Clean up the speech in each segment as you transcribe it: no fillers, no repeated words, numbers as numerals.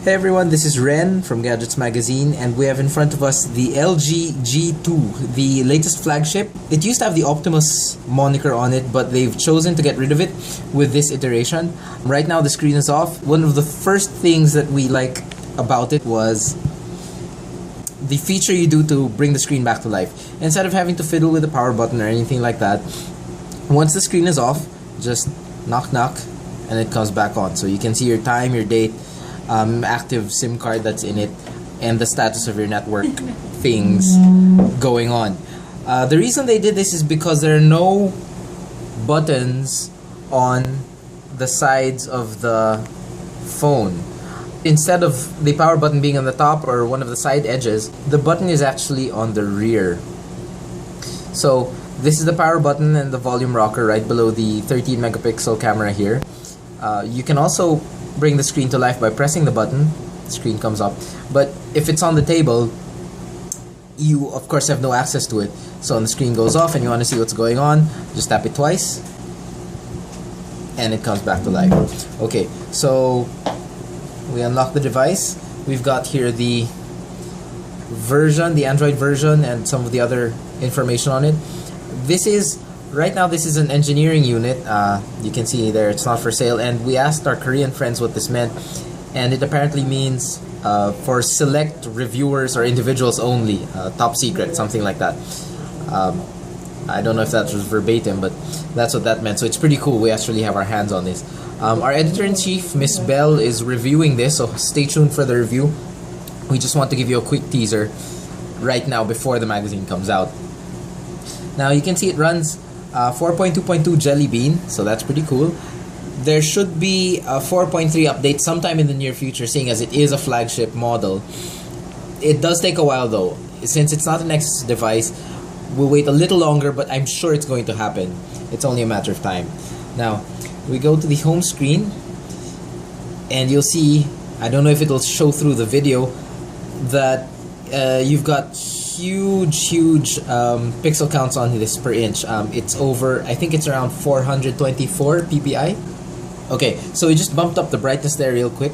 Hey everyone, this is Ren from Gadgets Magazine, and we have in front of us the LG G2, the latest flagship. It used to have the Optimus moniker on it, but they've chosen to get rid of it with this iteration. Right now the screen is off. One of the first things that we like about it was the feature you do to bring the screen back to life. Instead of having to fiddle with the power button or anything like that, once the screen is off, just knock knock and it comes back on. So you can see your time, your date, active SIM card that's in it, and the status of your network things going on. The reason they did this is because there are no buttons on the sides of the phone. Instead of the power button being on the top or one of the side edges, the button is actually on the rear. So this is the power button and the volume rocker right below the 13 megapixel camera here. You can also bring the screen to life by pressing the button. The screen comes up, but if it's on the table, you of course have no access to it. So when the screen goes off and you want to see what's going on, just tap it twice and it comes back to life. Okay, so we unlock the device. We've got here the version, the Android version, and some of the other information on it. Right now this is an engineering unit. You can see there it's not for sale, and we asked our Korean friends what this meant, and it apparently means for select reviewers or individuals only, top secret, something like that. I don't know if that was verbatim, but that's what that meant. So it's pretty cool. We actually have our hands on this. Our editor-in-chief, Miss Bell, is reviewing this, so stay tuned for the review. We just want to give you a quick teaser right now before the magazine comes out. Now you can see it runs 4.2.2 Jelly Bean, so that's pretty cool. There should be a 4.3 update sometime in the near future, seeing as it is a flagship model. It does take a while though. Since it's not an Nexus device, we'll wait a little longer, but I'm sure it's going to happen. It's only a matter of time. Now, we go to the home screen, and you'll see, I don't know if it'll show through the video, that you've got huge pixel counts on this per inch. It's over, I think it's around 424 ppi. Okay, so we just bumped up the brightness there real quick.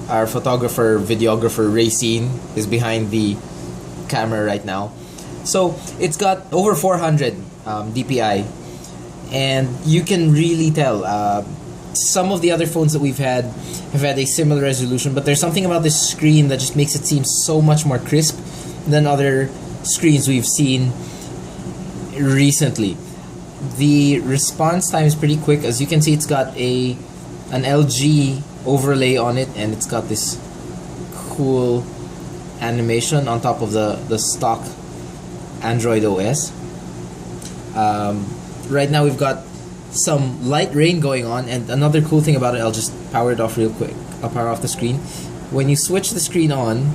Our photographer, videographer Racine is behind the camera right now. So it's got over 400 dpi, and you can really tell. Some of the other phones that we've had have had a similar resolution, but there's something about this screen that just makes it seem so much more crisp than other screens we've seen recently. The response time is pretty quick. As you can see, it's got an LG overlay on it, and it's got this cool animation on top of the stock Android OS. Right now we've got some light rain going on, and another cool thing about it, I'll just power it off real quick. I'll power off the screen. When you switch the screen on,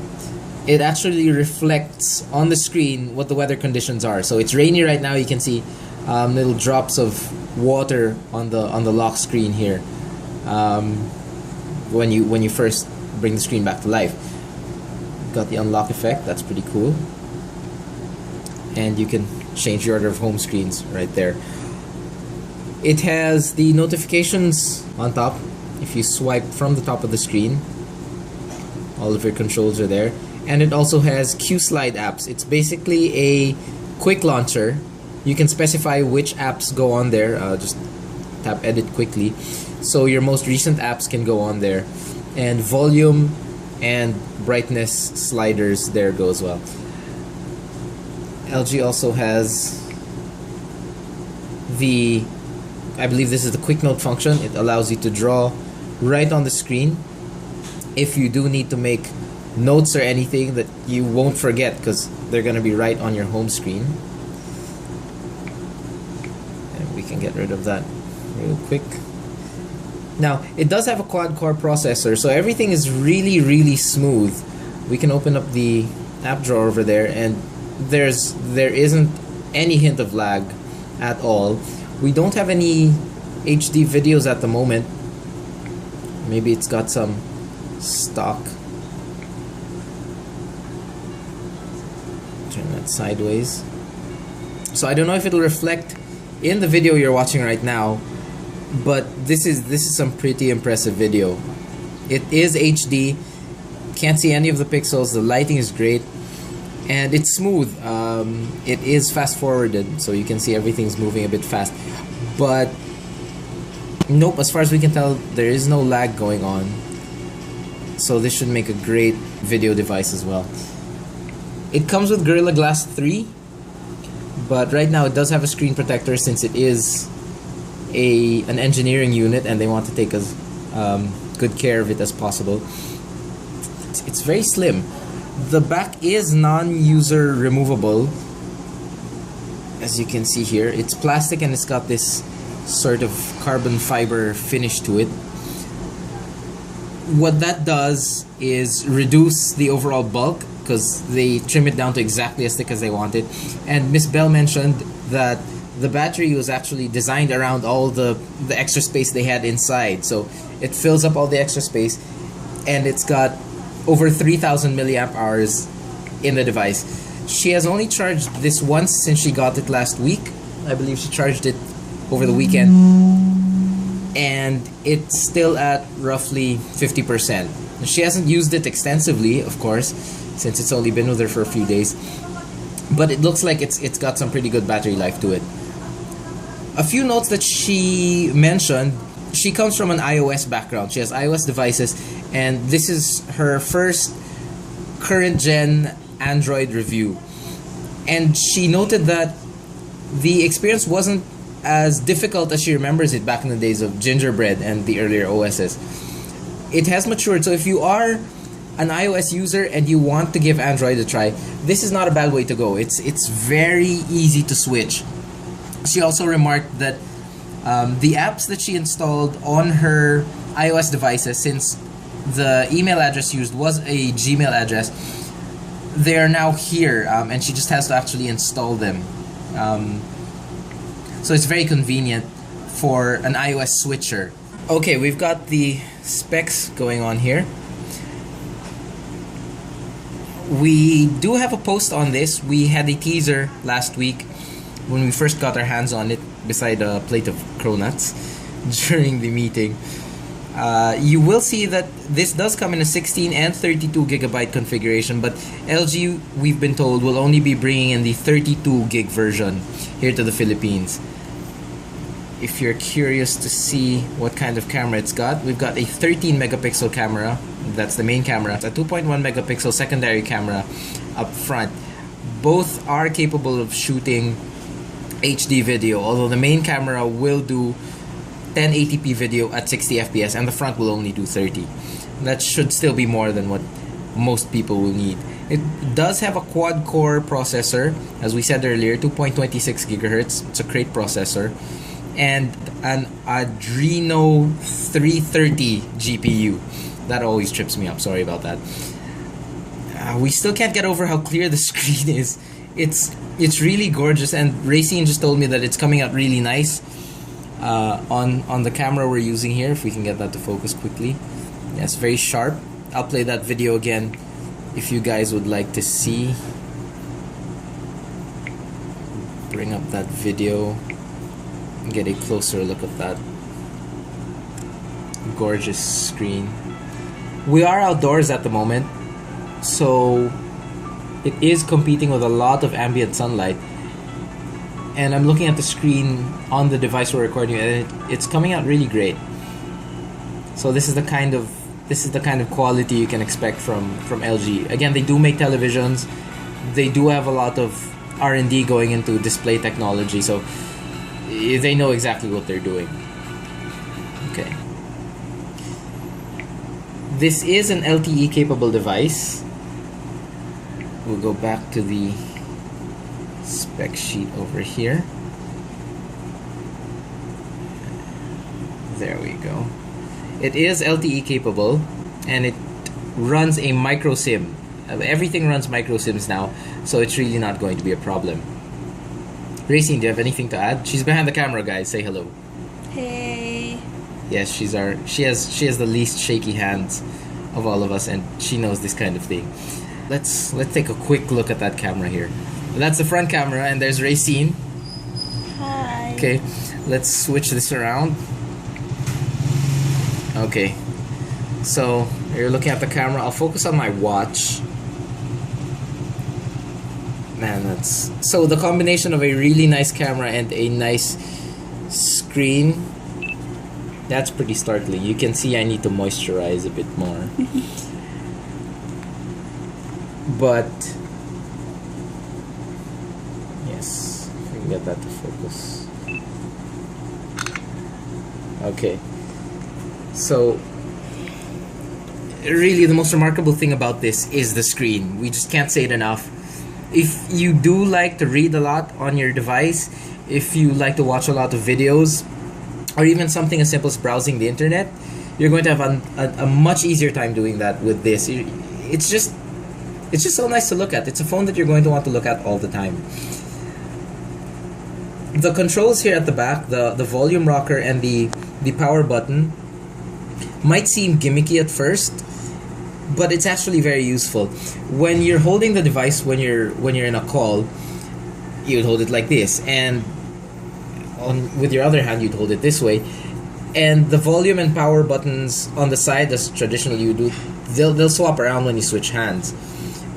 it actually reflects on the screen what the weather conditions are. So it's rainy right now. You can see little drops of water on the lock screen here when you first bring the screen back to life. Got the unlock effect. That's pretty cool. And you can change the order of home screens right there. It has the notifications on top. If you swipe from the top of the screen, all of your controls are there. And it also has Q-Slide apps. It's basically a quick launcher. You can specify which apps go on there. Just tap edit quickly. So your most recent apps can go on there. And volume and brightness sliders there go as well. LG also has I believe this is the quick note function. It allows you to draw right on the screen if you do need to make notes or anything that you won't forget, because they're going to be right on your home screen. And we can get rid of that real quick. Now, it does have a quad-core processor, so everything is really smooth. We can open up the app drawer over there, and there isn't any hint of lag at all. We don't have any HD videos at the moment. Maybe it's got some stock. Turn that sideways. So I don't know if it'll reflect in the video you're watching right now, but this is some pretty impressive video. It is HD. Can't see any of the pixels. The lighting is great, and it's smooth. It is fast forwarded, so you can see everything's moving a bit fast. But nope, as far as we can tell, there is no lag going on. So this should make a great video device as well. It comes with Gorilla Glass 3, but right now it does have a screen protector since it is an engineering unit and they want to take as good care of it as possible. It's very slim. The back is non-user removable, as you can see here. It's plastic and it's got this sort of carbon fiber finish to it. What that does is reduce the overall bulk because they trim it down to exactly as thick as they want it. And Miss Bell mentioned that the battery was actually designed around all the extra space they had inside. So it fills up all the extra space, and it's got over 3,000 milliamp hours in the device. She has only charged this once since she got it last week. I believe she charged it over the weekend, and it's still at roughly 50%. She hasn't used it extensively, of course, since it's only been with her for a few days, but it looks like it's got some pretty good battery life to it. A few notes that she mentioned: she comes from an iOS background. She has iOS devices, and this is her first current gen Android review. And she noted that the experience wasn't as difficult as she remembers it back in the days of Gingerbread and the earlier OSs. It has matured, so if you are an iOS user and you want to give Android a try, this is not a bad way to go. It's very easy to switch. She also remarked that the apps that she installed on her iOS devices, since the email address used was a Gmail address, they are now here, and she just has to actually install them. So it's very convenient for an iOS switcher. Okay, we've got the specs going on here. We do have a post on this. We had a teaser last week when we first got our hands on it beside a plate of cronuts during the meeting. You will see that this does come in a 16 and 32 gigabyte configuration, but LG, we've been told, will only be bringing in the 32 gig version here to the Philippines. If you're curious to see what kind of camera it's got, we've got a 13 megapixel camera. That's the main camera. It's a 2.1 megapixel secondary camera up front. Both are capable of shooting HD video, although the main camera will do 1080p video at 60 FPS and the front will only do 30. That should still be more than what most people will need. It does have a quad-core processor, as we said earlier, 2.26 gigahertz. It's a great processor, and an Adreno 330 GPU. That always trips me up, sorry about that. We still can't get over how clear the screen is. It's really gorgeous, and Racine just told me that it's coming out really nice on the camera we're using here. If we can get that to focus quickly. Yes, very sharp. I'll play that video again if you guys would like to see. Bring up that video and get a closer look at that gorgeous screen. We are outdoors at the moment, so it is competing with a lot of ambient sunlight, and I'm looking at the screen on the device we're recording, and it's coming out really great. So this is the kind of quality you can expect from LG. Again, they do make televisions. They do have a lot of R&D going into display technology, so they know exactly what they're doing. Okay. This is an LTE capable device. We'll go back to the spec sheet over here. There we go. It is LTE capable, and it runs a micro SIM. Everything runs micro SIMs now, so it's really not going to be a problem. Racine, do you have anything to add? She's behind the camera, guys. Say hello. Hey. Yes, she has the least shaky hands of all of us, and she knows this kind of thing. Let's take a quick look at that camera here. That's the front camera, and there's Racine. Hi. Okay, let's switch this around. Okay, So you're looking at the camera. I'll focus on my watch. Man, that's so the combination of a really nice camera and a nice screen. That's pretty startling. You can see I need to moisturize a bit more. But yes, if we can get that to focus. Okay. So really the most remarkable thing about this is the screen. We just can't say it enough. If you do like to read a lot on your device, if you like to watch a lot of videos, or even something as simple as browsing the internet, you're going to have a much easier time doing that with this. It's just so nice to look at. It's a phone that you're going to want to look at all the time. The controls here at the back, the volume rocker and the power button, might seem gimmicky at first, but it's actually very useful. When you're holding the device when you're in a call, you would hold it like this, and with your other hand you'd hold it this way, and the volume and power buttons on the side, as traditionally you do, they'll swap around when you switch hands.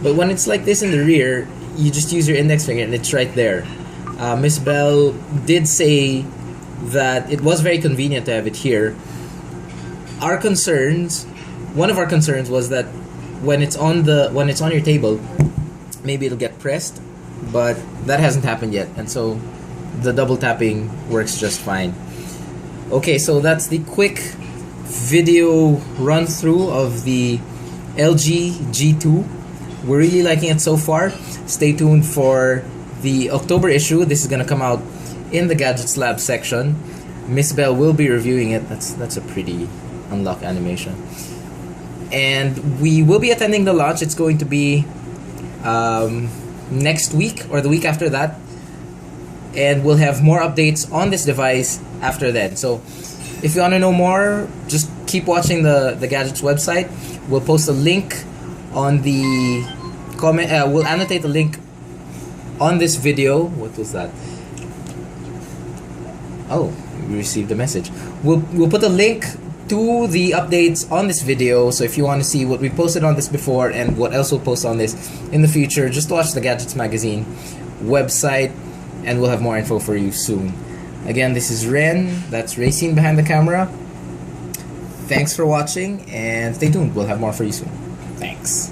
But when it's like this in the rear, you just use your index finger and it's right there. Miss Bell did say that it was very convenient to have it here. One of our concerns was that when it's on your table, maybe it'll get pressed, but that hasn't happened yet, and so the double tapping works just fine. Okay, so that's the quick video run through of the LG G2. We're really liking it so far. Stay tuned for the October issue. This is gonna come out in the Gadgetslab section. Miss Bell will be reviewing it. That's a pretty unlock animation. And we will be attending the launch. It's going to be next week or the week after that. And we'll have more updates on this device after then. So if you want to know more, just keep watching the Gadgets website. We'll post a link on the comment. We'll annotate the link on this video. What was that? Oh, we received a message. We'll put a link to the updates on this video, so if you want to see what we posted on this before and what else we'll post on this in the future, just watch the Gadgets Magazine website and we'll have more info for you soon. Again, this is Ren, that's Racine behind the camera. Thanks for watching and stay tuned, we'll have more for you soon. Thanks.